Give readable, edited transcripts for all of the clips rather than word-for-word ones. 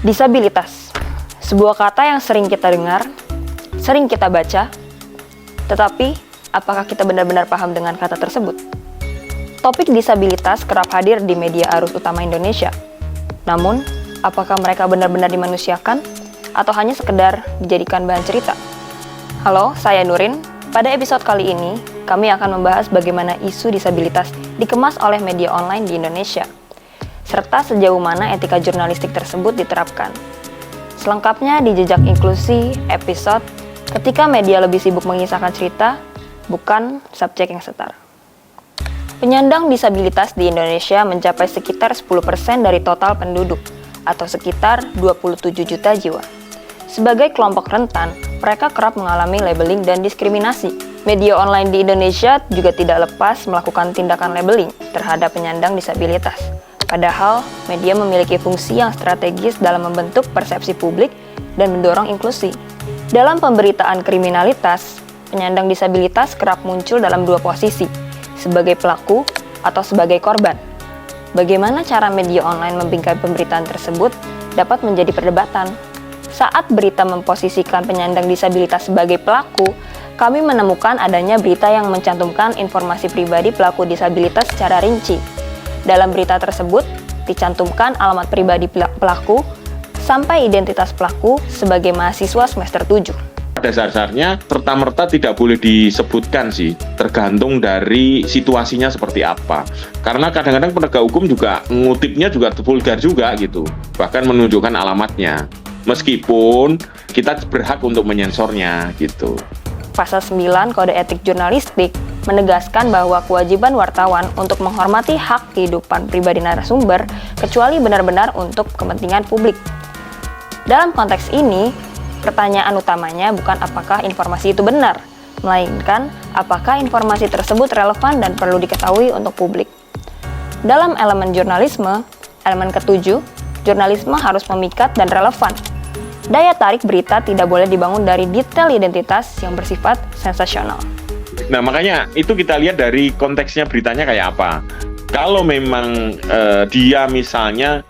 Disabilitas, sebuah kata yang sering kita dengar, sering kita baca, tetapi apakah kita benar-benar paham dengan kata tersebut? Topik disabilitas kerap hadir di media arus utama Indonesia. Namun, apakah mereka benar-benar dimanusiakan atau hanya sekedar dijadikan bahan cerita? Halo, saya Nurin. Pada episode kali ini, kami akan membahas bagaimana isu disabilitas dikemas oleh media online di Indonesia, serta sejauh mana etika jurnalistik tersebut diterapkan. Selengkapnya di Jejak Inklusi, episode ketika media lebih sibuk mengisahkan cerita, bukan subjek yang setara. Penyandang disabilitas di Indonesia mencapai sekitar 10% dari total penduduk, atau sekitar 27 juta jiwa. Sebagai kelompok rentan, mereka kerap mengalami labeling dan diskriminasi. Media online di Indonesia juga tidak lepas melakukan tindakan labeling terhadap penyandang disabilitas. Padahal, media memiliki fungsi yang strategis dalam membentuk persepsi publik dan mendorong inklusi. Dalam pemberitaan kriminalitas, penyandang disabilitas kerap muncul dalam dua posisi, sebagai pelaku atau sebagai korban. Bagaimana cara media online membingkai pemberitaan tersebut dapat menjadi perdebatan. Saat berita memposisikan penyandang disabilitas sebagai pelaku, kami menemukan adanya berita yang mencantumkan informasi pribadi pelaku disabilitas secara rinci. Dalam berita tersebut, dicantumkan alamat pribadi pelaku sampai identitas pelaku sebagai mahasiswa semester 7. Pada dasarnya, serta-merta tidak boleh disebutkan sih, tergantung dari situasinya seperti apa. Karena kadang-kadang penegak hukum juga ngutipnya juga vulgar juga gitu, bahkan menunjukkan alamatnya. Meskipun kita berhak untuk menyensornya gitu. Pasal 9 Kode Etik Jurnalistik menegaskan bahwa kewajiban wartawan untuk menghormati hak kehidupan pribadi narasumber kecuali benar-benar untuk kepentingan publik. Dalam konteks ini, pertanyaan utamanya bukan apakah informasi itu benar, melainkan apakah informasi tersebut relevan dan perlu diketahui untuk publik. Dalam elemen jurnalisme, elemen ketujuh, jurnalisme harus memikat dan relevan. Daya tarik berita tidak boleh dibangun dari detail identitas yang bersifat sensasional. Nah, makanya itu kita lihat dari konteksnya beritanya kayak apa. Kalau memang dia misalnya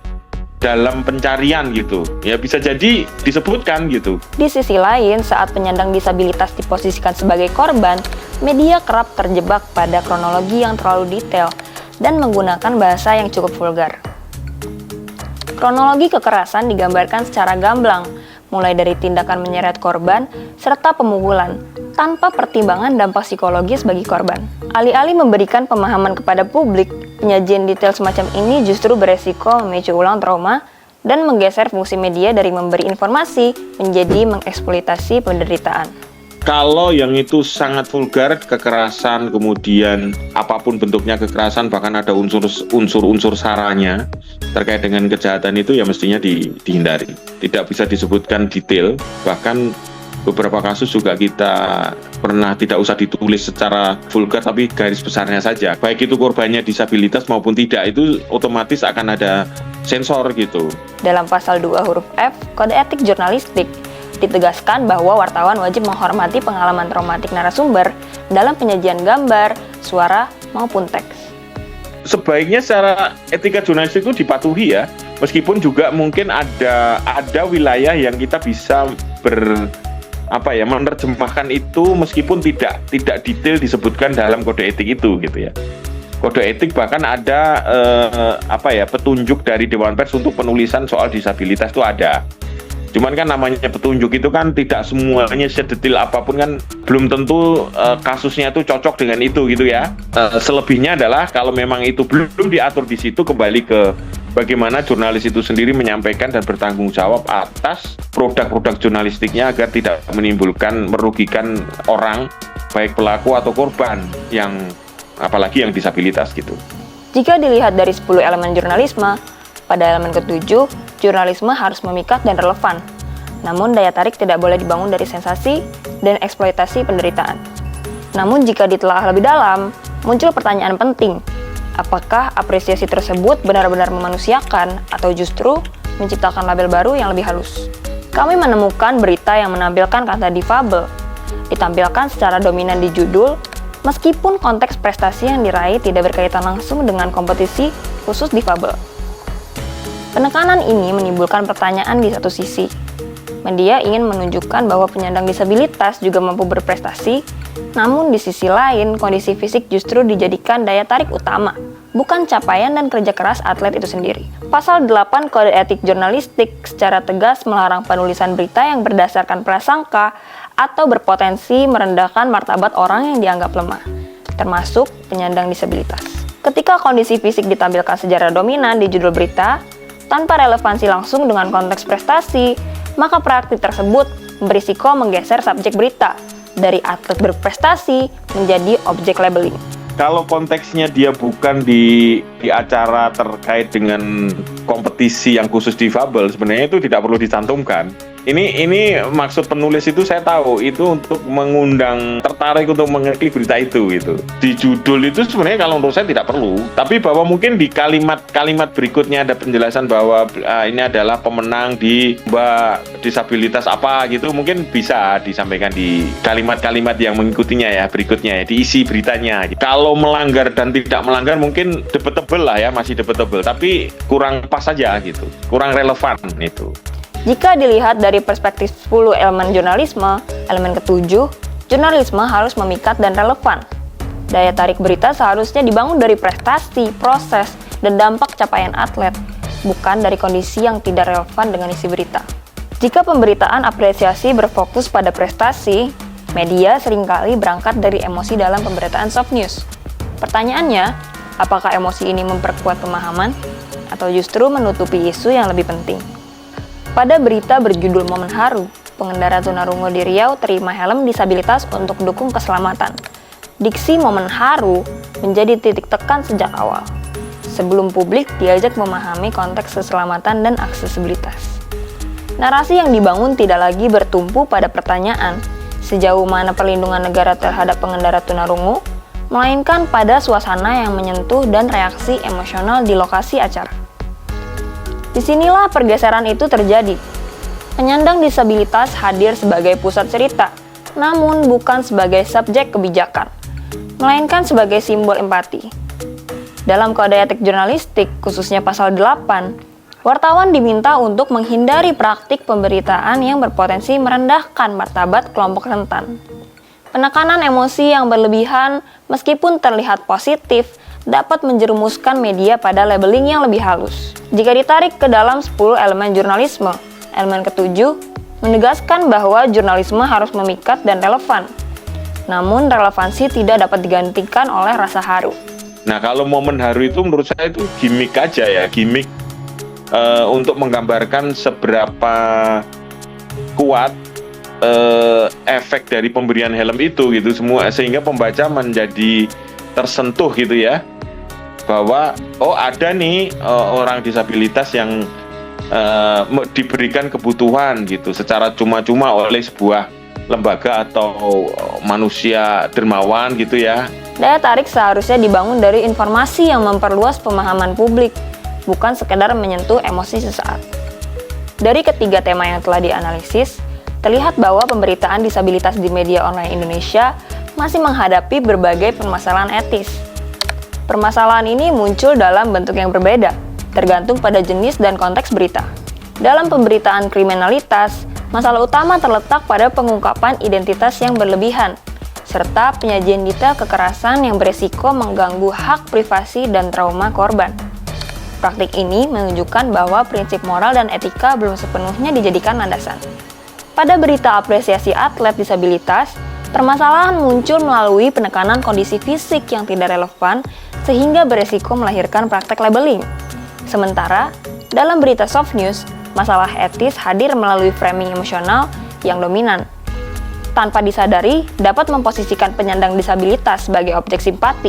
dalam pencarian gitu, ya bisa jadi disebutkan gitu. Di sisi lain, saat penyandang disabilitas diposisikan sebagai korban, media kerap terjebak pada kronologi yang terlalu detail dan menggunakan bahasa yang cukup vulgar. Kronologi kekerasan digambarkan secara gamblang, mulai dari tindakan menyeret korban serta pemukulan, tanpa pertimbangan dampak psikologis bagi korban. Alih-alih memberikan pemahaman kepada publik, penyajian detail semacam ini justru beresiko memicu ulang trauma dan menggeser fungsi media dari memberi informasi menjadi mengeksploitasi penderitaan. Kalau yang itu sangat vulgar, kekerasan, kemudian apapun bentuknya kekerasan, bahkan ada unsur-unsur saranya terkait dengan kejahatan itu, ya mestinya dihindari. Tidak bisa disebutkan detail, bahkan beberapa kasus juga kita pernah tidak usah ditulis secara vulgar, tapi garis besarnya saja. Baik itu korbannya disabilitas maupun tidak, itu otomatis akan ada sensor gitu. Dalam pasal 2 huruf F, Kode Etik Jurnalistik, ditegaskan bahwa wartawan wajib menghormati pengalaman traumatik narasumber dalam penyajian gambar, suara, maupun teks. Sebaiknya secara etika jurnalistik itu dipatuhi ya, meskipun juga mungkin ada wilayah yang kita bisa menerjemahkan itu meskipun tidak detail disebutkan dalam kode etik itu gitu ya. Kode etik bahkan ada petunjuk dari Dewan Pers untuk penulisan soal disabilitas itu ada. Cuman kan namanya petunjuk itu kan tidak semuanya sedetail apapun, kan belum tentu kasusnya itu cocok dengan itu gitu ya. Selebihnya adalah kalau memang itu belum diatur di situ, kembali ke bagaimana jurnalis itu sendiri menyampaikan dan bertanggung jawab atas produk-produk jurnalistiknya agar tidak merugikan orang, baik pelaku atau korban, yang apalagi yang disabilitas gitu. Jika dilihat dari 10 elemen jurnalisme, pada elemen ketujuh, jurnalisme harus memikat dan relevan. Namun daya tarik tidak boleh dibangun dari sensasi dan eksploitasi penderitaan. Namun jika ditelaah lebih dalam, muncul pertanyaan penting. Apakah apresiasi tersebut benar-benar memanusiakan atau justru menciptakan label baru yang lebih halus? Kami menemukan berita yang menampilkan kata difabel, ditampilkan secara dominan di judul, meskipun konteks prestasi yang diraih tidak berkaitan langsung dengan kompetisi khusus difabel. Penekanan ini menimbulkan pertanyaan di satu sisi. Media ingin menunjukkan bahwa penyandang disabilitas juga mampu berprestasi, namun di sisi lain, kondisi fisik justru dijadikan daya tarik utama, bukan capaian dan kerja keras atlet itu sendiri. Pasal 8 Kode Etik Jurnalistik secara tegas melarang penulisan berita yang berdasarkan prasangka atau berpotensi merendahkan martabat orang yang dianggap lemah, termasuk penyandang disabilitas. Ketika kondisi fisik ditampilkan secara dominan di judul berita, tanpa relevansi langsung dengan konteks prestasi, maka praktik tersebut berisiko menggeser subjek berita dari atlet berprestasi menjadi objek labeling. Kalau konteksnya dia bukan di acara terkait dengan kompetisi yang khusus difabel, sebenarnya itu tidak perlu dicantumkan. Ini maksud penulis itu saya tahu itu untuk mengundang tertarik untuk mengeklik berita itu gitu. Di judul itu sebenarnya kalau menurut saya tidak perlu, tapi bahwa mungkin di kalimat berikutnya ada penjelasan bahwa ini adalah pemenang di disabilitas apa gitu, mungkin bisa disampaikan di kalimat-kalimat yang mengikutinya ya, berikutnya ya, diisi beritanya. Kalau melanggar dan tidak melanggar mungkin debatable lah ya, masih debatable, tapi kurang pas saja gitu, kurang relevan itu. Jika dilihat dari perspektif 10 elemen jurnalisme, elemen ketujuh, jurnalisme harus memikat dan relevan. Daya tarik berita seharusnya dibangun dari prestasi, proses, dan dampak capaian atlet, bukan dari kondisi yang tidak relevan dengan isi berita. Jika pemberitaan apresiasi berfokus pada prestasi, media seringkali berangkat dari emosi dalam pemberitaan soft news. Pertanyaannya, apakah emosi ini memperkuat pemahaman, atau justru menutupi isu yang lebih penting? Pada berita berjudul Momen Haru, pengendara tunarungu di Riau terima helm disabilitas untuk dukung keselamatan. Diksi momen haru menjadi titik tekan sejak awal, sebelum publik diajak memahami konteks keselamatan dan aksesibilitas. Narasi yang dibangun tidak lagi bertumpu pada pertanyaan sejauh mana perlindungan negara terhadap pengendara tunarungu, melainkan pada suasana yang menyentuh dan reaksi emosional di lokasi acara. Disinilah pergeseran itu terjadi. Penyandang disabilitas hadir sebagai pusat cerita, namun bukan sebagai subjek kebijakan, melainkan sebagai simbol empati. Dalam Kode Etik Jurnalistik, khususnya pasal 8, wartawan diminta untuk menghindari praktik pemberitaan yang berpotensi merendahkan martabat kelompok rentan. Penekanan emosi yang berlebihan, meskipun terlihat positif, dapat menjerumuskan media pada labeling yang lebih halus. Jika ditarik ke dalam 10 elemen jurnalisme, elemen ketujuh menegaskan bahwa jurnalisme harus memikat dan relevan. Namun relevansi tidak dapat digantikan oleh rasa haru. Nah, kalau momen haru itu menurut saya itu gimmick aja ya, gimmick untuk menggambarkan seberapa kuat efek dari pemberian helm itu gitu semua, sehingga pembaca menjadi tersentuh gitu ya, bahwa oh ada nih orang disabilitas yang diberikan kebutuhan gitu secara cuma-cuma oleh sebuah lembaga atau manusia dermawan gitu ya. Daya tarik seharusnya dibangun dari informasi yang memperluas pemahaman publik, bukan sekedar menyentuh emosi sesaat. Dari ketiga tema yang telah dianalisis, terlihat bahwa pemberitaan disabilitas di media online Indonesia masih menghadapi berbagai permasalahan etis. Permasalahan ini muncul dalam bentuk yang berbeda, tergantung pada jenis dan konteks berita. Dalam pemberitaan kriminalitas, masalah utama terletak pada pengungkapan identitas yang berlebihan, serta penyajian detail kekerasan yang beresiko mengganggu hak privasi dan trauma korban. Praktik ini menunjukkan bahwa prinsip moral dan etika belum sepenuhnya dijadikan landasan. Pada berita apresiasi atlet disabilitas, permasalahan muncul melalui penekanan kondisi fisik yang tidak relevan sehingga beresiko melahirkan praktek labeling. Sementara, dalam berita soft news, masalah etis hadir melalui framing emosional yang dominan. Tanpa disadari, dapat memposisikan penyandang disabilitas sebagai objek simpati,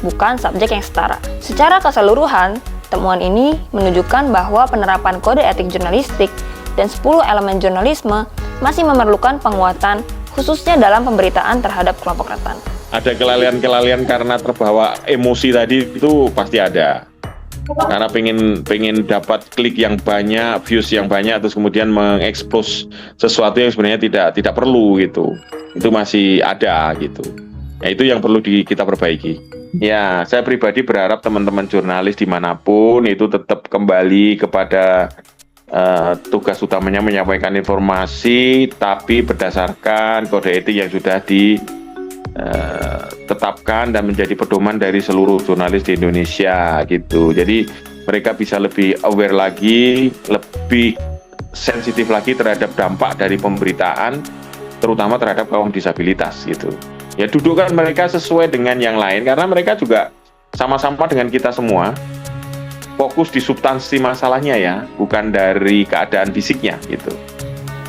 bukan subjek yang setara. Secara keseluruhan, temuan ini menunjukkan bahwa penerapan kode etik jurnalistik dan 10 elemen jurnalisme masih memerlukan penguatan, khususnya dalam pemberitaan terhadap kelompok rentan. Ada kelalaian-kelalaian karena terbawa emosi tadi itu pasti ada. Karena pengen dapat klik yang banyak, views yang banyak, terus kemudian mengekspos sesuatu yang sebenarnya tidak perlu gitu. Itu masih ada gitu. Nah, itu yang perlu kita perbaiki. Ya, saya pribadi berharap teman-teman jurnalis dimanapun itu tetap kembali kepada tugas utamanya menyampaikan informasi, tapi berdasarkan kode etik yang sudah ditetapkan dan menjadi pedoman dari seluruh jurnalis di Indonesia gitu. Jadi mereka bisa lebih aware lagi, lebih sensitif lagi terhadap dampak dari pemberitaan, terutama terhadap kaum disabilitas gitu. Ya dudukkan mereka sesuai dengan yang lain karena mereka juga sama-sama dengan kita semua fokus di substansi masalahnya ya, bukan dari keadaan fisiknya gitu.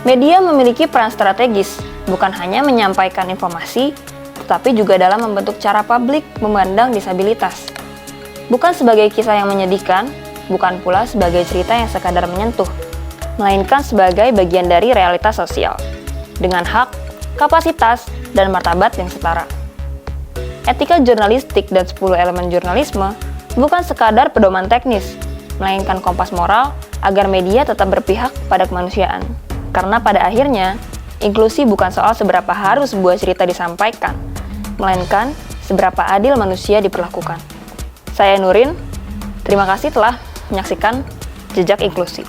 Media memiliki peran strategis, bukan hanya menyampaikan informasi, tetapi juga dalam membentuk cara publik memandang disabilitas. Bukan sebagai kisah yang menyedihkan, bukan pula sebagai cerita yang sekadar menyentuh, melainkan sebagai bagian dari realitas sosial, dengan hak, kapasitas, dan martabat yang setara. Etika jurnalistik dan 10 elemen jurnalisme bukan sekadar pedoman teknis, melainkan kompas moral agar media tetap berpihak pada kemanusiaan. Karena pada akhirnya, inklusi bukan soal seberapa harus sebuah cerita disampaikan, melainkan seberapa adil manusia diperlakukan. Saya Nurin, terima kasih telah menyaksikan Jejak Inklusi.